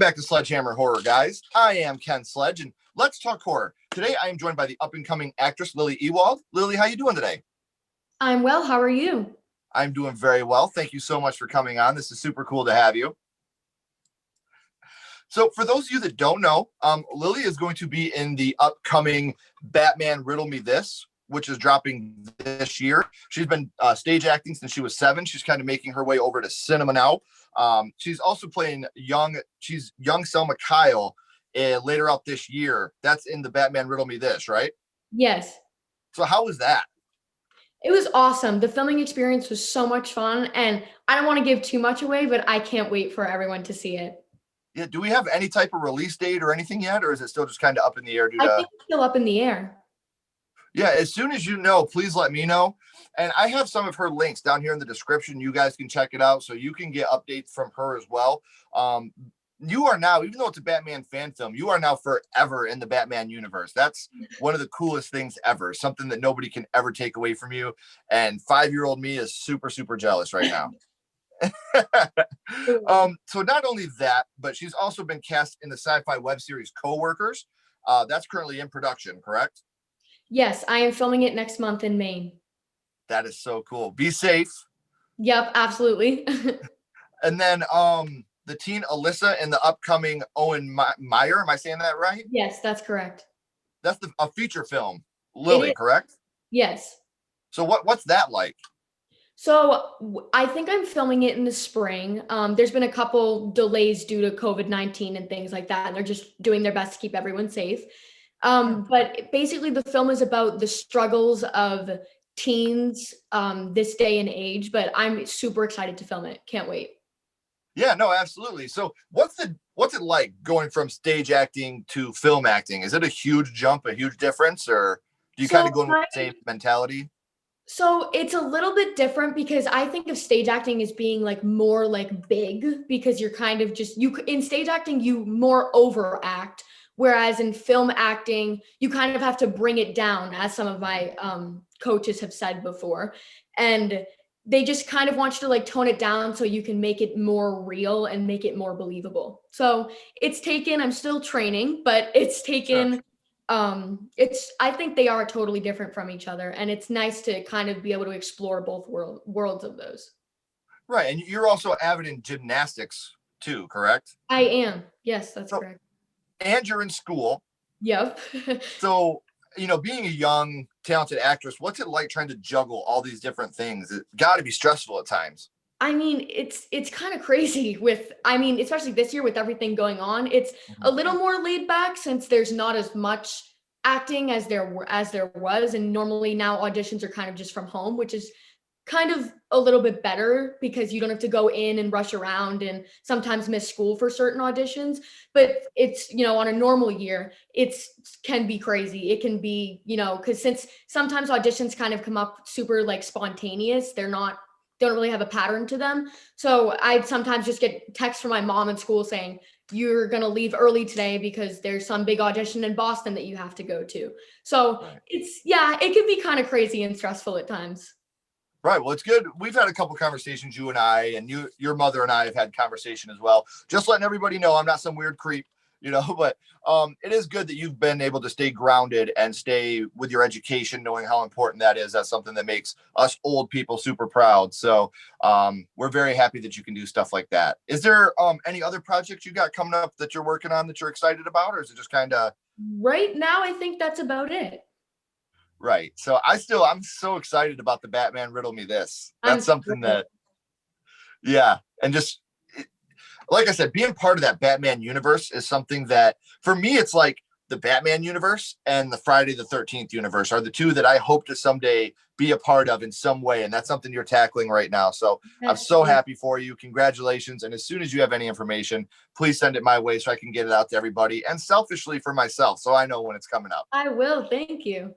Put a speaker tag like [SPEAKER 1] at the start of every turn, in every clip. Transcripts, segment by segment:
[SPEAKER 1] back to Sledgehammer Horror, guys. I am Ken Sledge, and let's talk horror. Today, I am joined by the up-and-coming actress, Lily Ewald. Lily, how you doing today?
[SPEAKER 2] I'm well. How are you?
[SPEAKER 1] I'm doing very well. Thank you so much for coming on. This is super cool to have you. So for those of you that don't know, Lily is going to be in the upcoming Batman Riddle Me This, which is dropping this year. She's been stage acting since she was 7. She's kind of making her way over to cinema now. She's also playing young Selma Kyle later out this year. That's in the Batman Riddle Me This, right?
[SPEAKER 2] Yes.
[SPEAKER 1] So how was that?
[SPEAKER 2] It was awesome. The filming experience was so much fun, and I don't want to give too much away, but I can't wait for everyone to see it.
[SPEAKER 1] Yeah, do we have any type of release date or anything yet, or is it still just kind of up in the air due
[SPEAKER 2] I
[SPEAKER 1] to...
[SPEAKER 2] think it's still up in the air.
[SPEAKER 1] Yeah, as soon as you know, please let me know. And I have some of her links down here in the description. You guys can check it out so you can get updates from her as well. You are now, even though it's a Batman fan film, you are now forever in the Batman universe. That's one of the coolest things ever, something that nobody can ever take away from you. And 5-year-old me is super, super jealous right now. So not only that, but she's also been cast in the sci-fi web series Coworkers. That's currently in production, correct?
[SPEAKER 2] Yes, I am filming it next month in Maine.
[SPEAKER 1] That is so cool. Be safe.
[SPEAKER 2] Yep, absolutely.
[SPEAKER 1] And then the teen Alyssa in the upcoming Owen Meyer. Am I saying that right?
[SPEAKER 2] Yes, that's correct.
[SPEAKER 1] That's a feature film. Lily, correct?
[SPEAKER 2] Yes.
[SPEAKER 1] So what's that like?
[SPEAKER 2] So I think I'm filming it in the spring. There's been a couple delays due to COVID-19 and things like that, and they're just doing their best to keep everyone safe. But basically the film is about the struggles of teens this day and age, but I'm super excited to film it. Can't wait.
[SPEAKER 1] Yeah, no, absolutely. So what's it like going from stage acting to film acting? Is it a huge jump, a huge difference, or do you kind of go in with the same mentality?
[SPEAKER 2] So it's a little bit different because I think of stage acting as being like more like big because you're kind of just in stage acting you more overact, whereas in film acting you kind of have to bring it down, as some of my coaches have said before, and they just kind of want you to like tone it down so you can make it more real and make it more believable. So I'm still training, but it's taken.
[SPEAKER 1] Sure.
[SPEAKER 2] I think they are totally different from each other, and it's nice to kind of be able to explore both worlds of those.
[SPEAKER 1] Right, and you're also avid in gymnastics too, correct?
[SPEAKER 2] I am. Yes, that's correct.
[SPEAKER 1] And you're in school.
[SPEAKER 2] Yep.
[SPEAKER 1] So, being a young, talented actress, what's it like trying to juggle all these different things? It got to be stressful at times.
[SPEAKER 2] I mean, it's kind of crazy especially this year with everything going on. It's a little more laid back since there's not as much acting as there was, and normally now auditions are kind of just from home, which is kind of a little bit better because you don't have to go in and rush around and sometimes miss school for certain auditions. But it's, on a normal year, can be crazy. It can be, because since sometimes auditions kind of come up super like spontaneous, don't really have a pattern to them. So I'd sometimes just get texts from my mom in school saying, you're going to leave early today because there's some big audition in Boston that you have to go to. So it can be kind of crazy and stressful at times.
[SPEAKER 1] Right. Well, it's good. We've had a couple conversations, you and I, and your mother and I have had conversation as well. Just letting everybody know I'm not some weird creep, but it is good that you've been able to stay grounded and stay with your education, knowing how important that is. That's something that makes us old people super proud. So we're very happy that you can do stuff like that. Is there any other projects you got coming up that you're working on that you're excited about, or is it just kind of...
[SPEAKER 2] Right now, I think that's about it.
[SPEAKER 1] Right. So I'm so excited about the Batman Riddle Me This. That's something that, yeah. And just, like I said, being part of that Batman universe is something that, for me, it's like the Batman universe and the Friday the 13th universe are the two that I hope to someday be a part of in some way. And that's something you're tackling right now. So I'm so happy for you. Congratulations. And as soon as you have any information, please send it my way so I can get it out to everybody, and selfishly for myself, so I know when it's coming up.
[SPEAKER 2] I will. Thank you.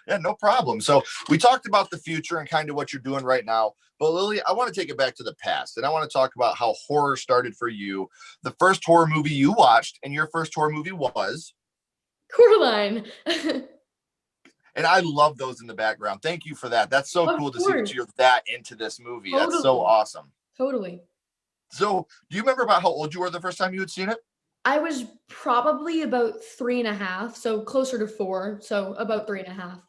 [SPEAKER 1] Yeah, no problem. So we talked about the future and kind of what you're doing right now. But Lily, I want to take it back to the past, and I want to talk about how horror started for you. The first horror movie you watched, and your first horror movie was?
[SPEAKER 2] Coraline.
[SPEAKER 1] And I love those in the background. Thank you for that. That's so cool to see that you're that into this movie. Totally. That's so awesome.
[SPEAKER 2] Totally.
[SPEAKER 1] So do you remember about how old you were the first time you had seen it?
[SPEAKER 2] I was probably about 3.5, so closer to 4, so about 3.5.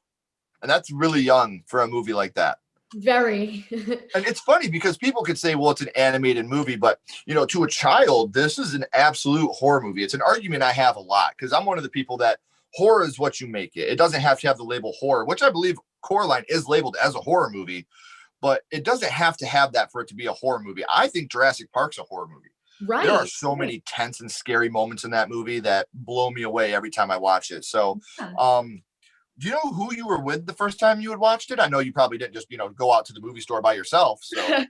[SPEAKER 1] And that's really young for a movie like that.
[SPEAKER 2] Very.
[SPEAKER 1] And it's funny because people could say, well, it's an animated movie, but to a child, this is an absolute horror movie. It's an argument I have a lot because I'm one of the people that horror is what you make it. It doesn't have to have the label horror, which I believe Coraline is labeled as a horror movie, but it doesn't have to have that for it to be a horror movie. I think Jurassic Park's a horror movie. There are
[SPEAKER 2] Right.
[SPEAKER 1] so many tense and scary moments in that movie that blow me away every time I watch it. So,
[SPEAKER 2] Yeah.
[SPEAKER 1] do you know who you were with the first time you had watched it? I know you probably didn't just, go out to the movie store by yourself. So,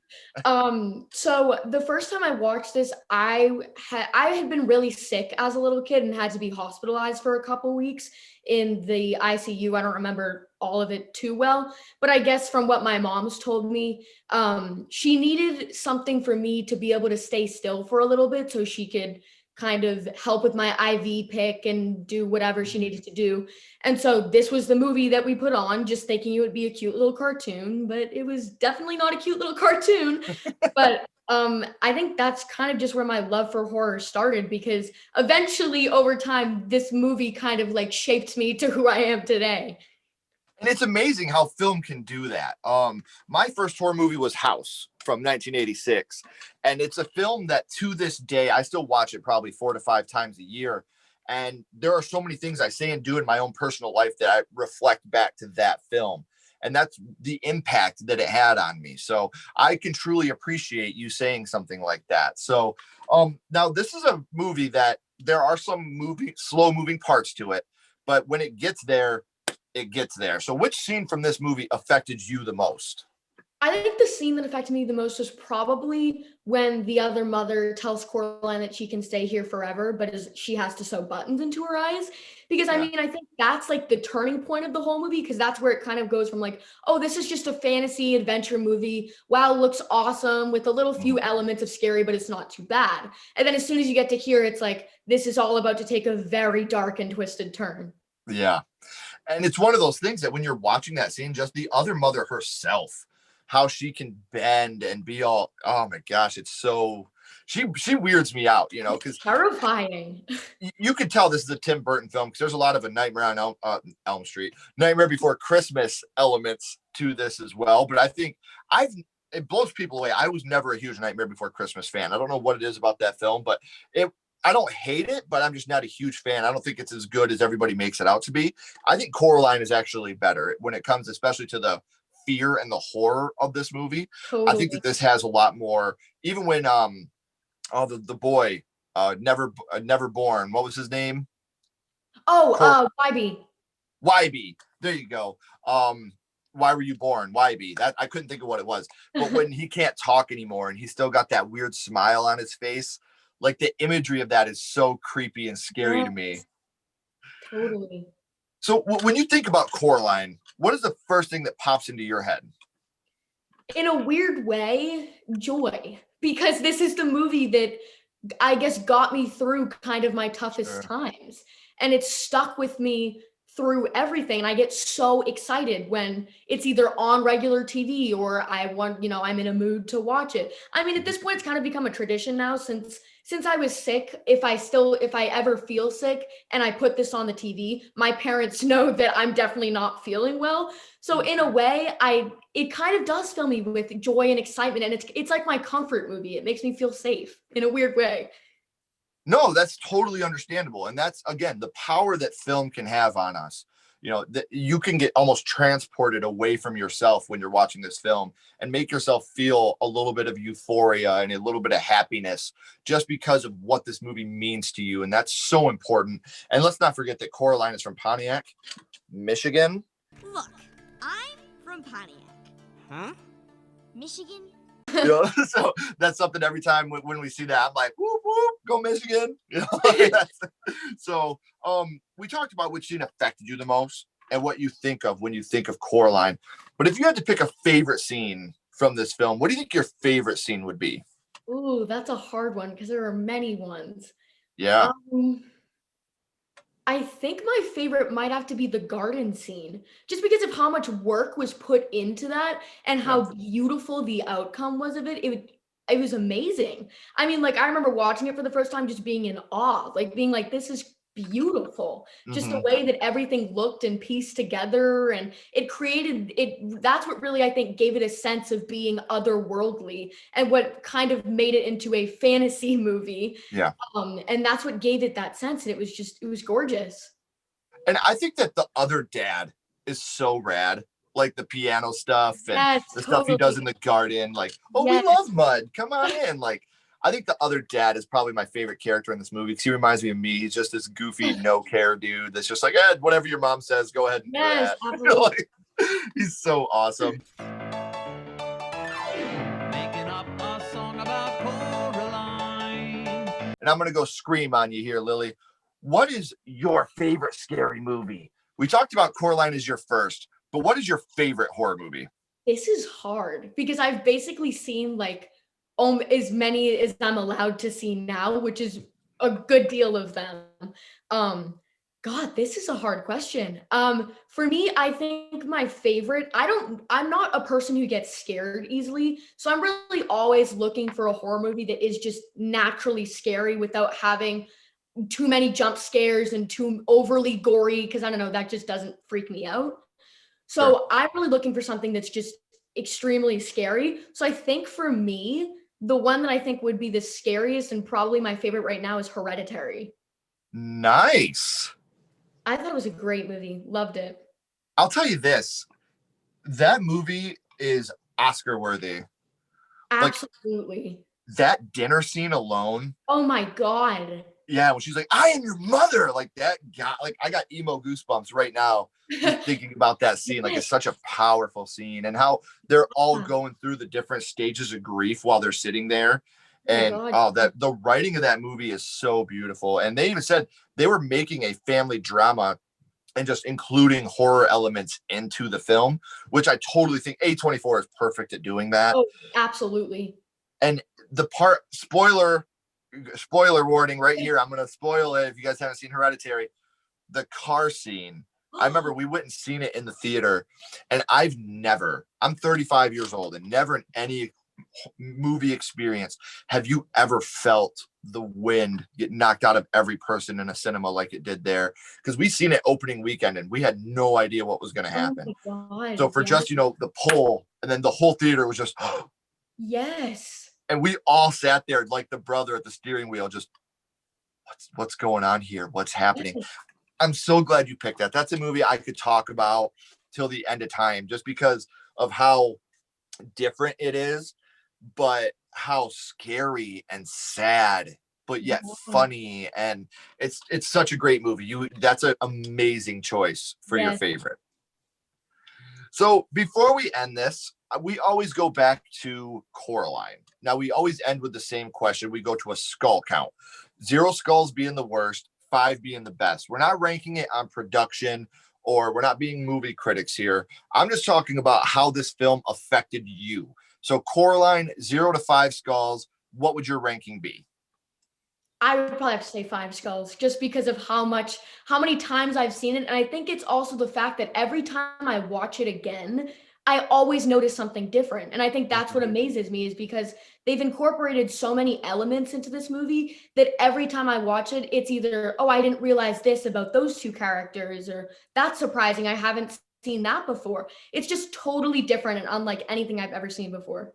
[SPEAKER 2] So the first time I watched this, I had been really sick as a little kid and had to be hospitalized for a couple weeks in the ICU. I don't remember all of it too well, but I guess from what my mom's told me, she needed something for me to be able to stay still for a little bit so she could kind of help with my IV pick and do whatever she needed to do. And so this was the movie that we put on, just thinking it would be a cute little cartoon, but it was definitely not a cute little cartoon. But I think that's kind of just where my love for horror started because eventually over time, this movie kind of like shaped me to who I am today.
[SPEAKER 1] and it's amazing how film can do that. My first horror movie was House from 1986, and it's a film that to this day I still watch it probably 4 to 5 times a year. And there are so many things I say and do in my own personal life that I reflect back to that film. And that's the impact that it had on me. So I can truly appreciate you saying something like that. So now this is a movie that there are some slow moving parts to it, but when it gets there, it gets there. So which scene from this movie affected you the most?
[SPEAKER 2] I think the scene that affected me the most was probably when the other mother tells Coraline that she can stay here forever, but she has to sew buttons into her eyes. Because I
[SPEAKER 1] Yeah.
[SPEAKER 2] mean, I think that's like the turning point of the whole movie, because that's where it kind of goes from like, oh, this is just a fantasy adventure movie. Wow, looks awesome with a little few elements of scary, but it's not too bad. And then as soon as you get to here, it's like, this is all about to take a very dark and twisted turn.
[SPEAKER 1] Yeah. And it's one of those things that when you're watching that scene, just the other mother herself, how she can bend and be all, oh my gosh, it's so she weirds me out, because
[SPEAKER 2] Terrifying.
[SPEAKER 1] you could tell this is a Tim Burton film because there's a lot of a Nightmare on Elm Street, Nightmare Before Christmas elements to this as well. But I think I've it blows people away. I was never a huge Nightmare Before Christmas fan. I don't know what it is about that film, but it I don't hate it, but I'm just not a huge fan. I don't think it's as good as everybody makes it out to be. I think Coraline is actually better when it comes, especially to the fear and the horror of this movie. I think that
[SPEAKER 2] Totally.
[SPEAKER 1] this has a lot more. Even when the boy never born. What was his name?
[SPEAKER 2] Oh,
[SPEAKER 1] Cor-
[SPEAKER 2] YB.
[SPEAKER 1] YB. There you go. Why were you born? YB. That I couldn't think of what it was. But when he can't talk anymore and he's still got that weird smile on his face, like the imagery of that is so creepy and scary
[SPEAKER 2] Yeah,
[SPEAKER 1] to me.
[SPEAKER 2] totally.
[SPEAKER 1] So when you think about Coraline, what is the first thing that pops into your head?
[SPEAKER 2] In a weird way, joy. Because this is the movie that I guess got me through kind of my toughest
[SPEAKER 1] Sure.
[SPEAKER 2] times. And it's stuck with me through everything. And I get so excited when it's either on regular TV or I'm in a mood to watch it. I mean, at this point, it's kind of become a tradition now since I was sick. If I ever feel sick and I put this on the TV, my parents know that I'm definitely not feeling well. So in a way, it kind of does fill me with joy and excitement. And it's like my comfort movie. It makes me feel safe in a weird way.
[SPEAKER 1] No, that's totally understandable. And that's, again, the power that film can have on us. That you can get almost transported away from yourself when you're watching this film and make yourself feel a little bit of euphoria and a little bit of happiness just because of what this movie means to you. And that's so important. And let's not forget that Coraline is from Pontiac, Michigan.
[SPEAKER 3] Look, I'm from Pontiac. Huh? Michigan?
[SPEAKER 1] So that's something every time when we see that, I'm like, whoop, whoop, go Michigan. So we talked about which scene affected you the most and what you think of when you think of Coraline. But if you had to pick a favorite scene from this film, what do you think your favorite scene would be?
[SPEAKER 2] Ooh, that's a hard one because there are many ones.
[SPEAKER 1] Yeah.
[SPEAKER 2] Um, I think my favorite might have to be the garden scene, just because of how much work was put into that and
[SPEAKER 1] Yeah.
[SPEAKER 2] how beautiful the outcome was of it. it was amazing. I mean, like, I remember watching it for the first time, just being in awe, like being like, this is beautiful. Just the way that everything looked and pieced together, and it created it. That's what really, I think, gave it a sense of being otherworldly, and what kind of made it into a fantasy movie.
[SPEAKER 1] Yeah.
[SPEAKER 2] And that's what gave it that sense. And it was gorgeous.
[SPEAKER 1] And I think that the other dad is so rad. Like the piano stuff and
[SPEAKER 2] Yes,
[SPEAKER 1] the stuff he does
[SPEAKER 2] totally.
[SPEAKER 1] in the garden. Like, oh, we
[SPEAKER 2] Yes.
[SPEAKER 1] love mud. Come on in. Like, I think the other dad is probably my favorite character in this movie because he reminds me of me. He's just this goofy, no care dude that's just like, whatever your mom says, go ahead and do
[SPEAKER 2] Yes,
[SPEAKER 1] that.
[SPEAKER 2] absolutely.
[SPEAKER 1] Like, he's so awesome.
[SPEAKER 4] Making up a song about Coraline.
[SPEAKER 1] And I'm going to go scream on you here, Lily. What is your favorite scary movie? We talked about Coraline as your first, but what is your favorite horror movie?
[SPEAKER 2] This is hard because I've basically seen like as many as I'm allowed to see now, which is a good deal of them. God, this is a hard question. For me, I think my favorite, I'm not a person who gets scared easily. So I'm really always looking for a horror movie that is just naturally scary without having too many jump scares and too overly gory, because I don't know, that just doesn't freak me out. So
[SPEAKER 1] Sure.
[SPEAKER 2] I'm really looking for something that's just extremely scary. So I think for me, the one that I think would be the scariest and probably my favorite right now is Hereditary.
[SPEAKER 1] Nice.
[SPEAKER 2] I thought it was a great movie. Loved it.
[SPEAKER 1] I'll tell you this. That movie is Oscar worthy. Like
[SPEAKER 2] Absolutely.
[SPEAKER 1] that dinner scene alone.
[SPEAKER 2] Oh my God.
[SPEAKER 1] Yeah, when she's like, I am your mother. Like that got like I got emo goosebumps right now just thinking about that scene. Like it's such a powerful scene and how they're all going through the different stages of grief while they're sitting there.
[SPEAKER 2] Oh my
[SPEAKER 1] And
[SPEAKER 2] God.
[SPEAKER 1] that the writing of that movie is so beautiful. And they even said they were making a family drama and just including horror elements into the film, which I totally think A24 is perfect at doing that.
[SPEAKER 2] Oh, absolutely.
[SPEAKER 1] And the part spoiler warning right here. I'm going to spoil it if you guys haven't seen Hereditary. The car scene. I remember we went and seen it in the theater, and I'm 35 years old, and never in any movie experience have you ever felt the wind get knocked out of every person in a cinema like it did there, because we seen it opening weekend and we had no idea what was going to happen.
[SPEAKER 2] Oh my God.
[SPEAKER 1] So for just the pull, and then the whole theater was just
[SPEAKER 2] Yes.
[SPEAKER 1] and we all sat there like the brother at the steering wheel, just what's going on here, what's happening.
[SPEAKER 2] Yes.
[SPEAKER 1] I'm so glad you picked that. That's a movie I could talk about till the end of time, just because of how different it is, but how scary and sad, but yet funny. And it's such a great movie. That's an amazing choice for your
[SPEAKER 2] Yes.
[SPEAKER 1] favorite. So before we end this, we always go back to Coraline. Now we always end with the same question. We go to a skull count. 0 skulls being the worst, 5 being the best. We're not ranking it on production, or we're not being movie critics here. I'm just talking about how this film affected you. So Coraline, 0 to 5 skulls. What would your ranking be?
[SPEAKER 2] I would probably have to say 5 skulls, just because of how many times I've seen it. And I think it's also the fact that every time I watch it again, I always notice something different. And I think that's what amazes me, is because they've incorporated so many elements into this movie that every time I watch it, it's either, oh, I didn't realize this about those 2 characters, or that's surprising, I haven't seen that before. It's just totally different and unlike anything I've ever seen before.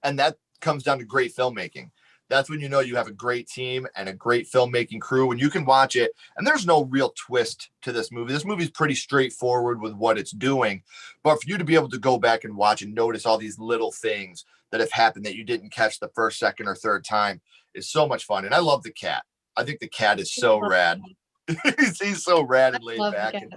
[SPEAKER 1] And that comes down to great filmmaking. That's when you know you have a great team and a great filmmaking crew, when you can watch it and there's no real twist to this movie. This movie is pretty straightforward with what it's doing, but for you to be able to go back and watch and notice all these little things that have happened that you didn't catch the first, second, or third time is so much fun. And I love the cat. I think the cat is so rad. He's so rad and laid back. And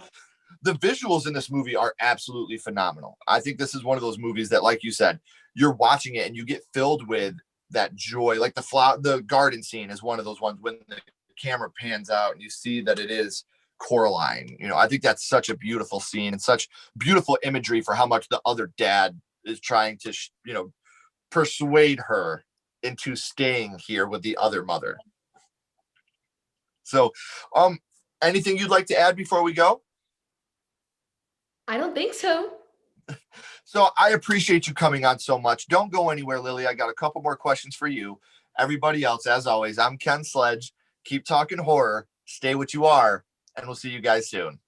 [SPEAKER 1] the visuals in this movie are absolutely phenomenal. I think this is one of those movies that, like you said, you're watching it and you get filled with that joy. Like the garden scene is one of those ones when the camera pans out and you see that it is Coraline. I think that's such a beautiful scene and such beautiful imagery for how much the other dad is trying to, persuade her into staying here with the other mother. So, anything you'd like to add before we go?
[SPEAKER 2] I don't think so.
[SPEAKER 1] So I appreciate you coming on so much. Don't go anywhere, Lily. I got a couple more questions for you. Everybody else, as always, I'm Ken Sledge. Keep talking horror. Stay what you are, and we'll see you guys soon.